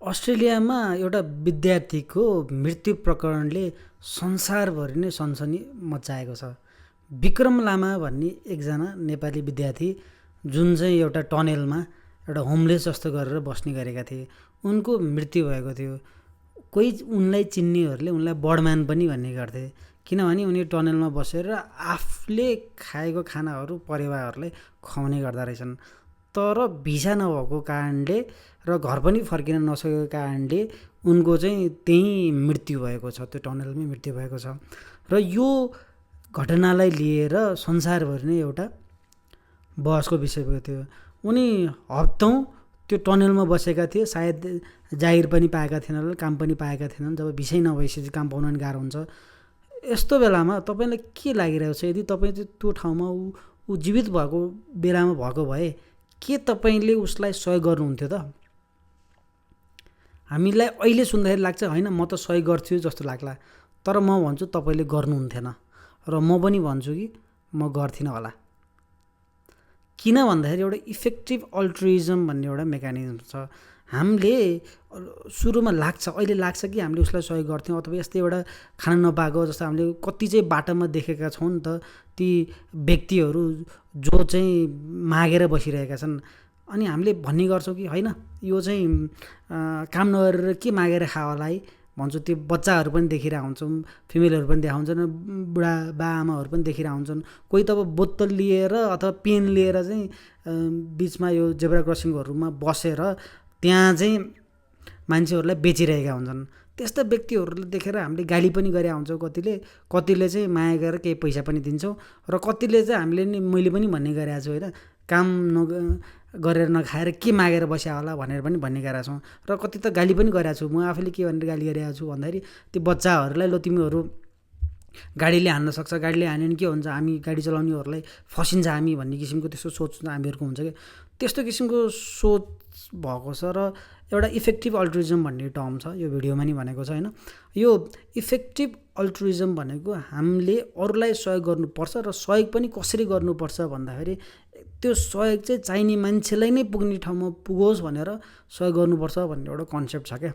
अस्ट्रेलियामा एउटा विद्यार्थीको मृत्यु प्रकरणले संसारभरि नै सनसनी मच्चाएको छ। विक्रम लामा भन्ने एकजना नेपाली विद्यार्थी जुन चाहिँ एउटा टनेलमा एउटा होमलेस जस्तो गरेर बस्ने गरेका थिए, उनको मृत्यु भएको थियो। कोही उनलाई चिन्नेहरूले उनलाई बर्डम्यान पनि भन्ने गर्थे, किनभने उनी टनेलमा बसेर आफूले खाएको खानाहरू परिवारहरूलाई खुवाउने गर्दा रहेछन्। तर भिसा नभएको कारणले र घर पनि फर्किन नसकेको कारणले उनको चाहिँ त्यहीँ मृत्यु भएको छ, त्यो टनलमै मृत्यु भएको छ। र यो घटनालाई लिएर संसारभरि नै एउटा बहसको विषय भएको थियो। उनी हप्तौँ त्यो टनलमा बसेका थिए, सायद जागिर पनि पाएका थिएनन् होला, काम पनि पाएका थिएनन्। जब भिसै नभएपछि काम पाउन पनि गाह्रो हुन्छ। यस्तो बेलामा तपाईँलाई के लागिरहेको छ? यदि तपाईँ त्यो ठाउँमा ऊ जीवित भएको बेलामा भएको भए के तपाईँले उसलाई सहयोग गर्नुहुन्थ्यो त? हामीलाई अहिले सुन्दाखेरि लाग्छ होइन म त सहयोग गर्थ्छु जस्तो लाग्ला, तर म भन्छु तपाईँले गर्नुहुन्थेन, र म पनि भन्छु कि म गर्थिनँ होला। किन भन्दाखेरि एउटा इफेक्टिभ अल्ट्रुइजम भन्ने एउटा मेकानिजम छ। हामीले सुरुमा अहिले लाग्छ कि हामीले उसलाई सहयोग गर्थ्यौँ, अथवा यस्तै एउटा खाना नपाएको जस्तो हामीले कति चाहिँ बाटोमा देखेका छौँ नि त, ती व्यक्तिहरू जो चाहिँ मागेर बसिरहेका छन्। अनि हामीले भन्ने गर्छौँ कि होइन यो चाहिँ काम नगरेर के मागेर खायो होला है भन्छु। त्यो बच्चाहरू पनि देखिरहेको हुन्छौँ, फिमेलहरू पनि देखाउँछन्, बुढा बाआमाहरू पनि देखिरहेको हुन्छन्। कोही त अब बोतल लिएर अथवा पेन लिएर चाहिँ बिचमा यो जेब्रा क्रसिङहरूमा बसेर त्यहाँ चाहिँ मान्छेहरूलाई बेचिरहेका हुन्छन्। त्यस्ता व्यक्तिहरूले देखेर हामीले गाली पनि गरे हुन्छौँ। कतिले चाहिँ माया गरेर केही पैसा पनि दिन्छौँ, र कतिले चाहिँ हामीले नि मैले पनि भन्ने गरेको छु होइन, काम गरेर नखाएर के मागेर बस्या होला भनेर पनि भन्ने गरेका छौँ। र कति त गाली पनि गरेको छु। म आफूले के भनेर गाली गरेको छु भन्दाखेरि त्यो बच्चाहरूलाई ल तिमीहरू गाडीले हान्न सक्छ, गाडीले हान्यो भने के हुन्छ, हामी गाडी चलाउनेहरूलाई फसिन्छ हामी भन्ने किसिमको त्यस्तो सोच हामीहरूको हुन्छ कि त्यस्तो किसिमको सोच भएको छ। र एउटा इफेक्टिभ अल्ट्रुइजम भन्ने टर्म छ, यो भिडियोमा नि भनेको छ होइन। यो इफेक्टिभ अल्ट्रुइजम भनेको हामीले अरूलाई सहयोग गर्नुपर्छ, र सहयोग पनि कसरी गर्नुपर्छ भन्दाखेरि त्यो सहयोग चाहिँ चाहिने मान्छेलाई नै पुग्ने ठाउँमा पुगोस् भनेर सहयोग गर्नुपर्छ भन्ने एउटा कन्सेप्ट छ क्या।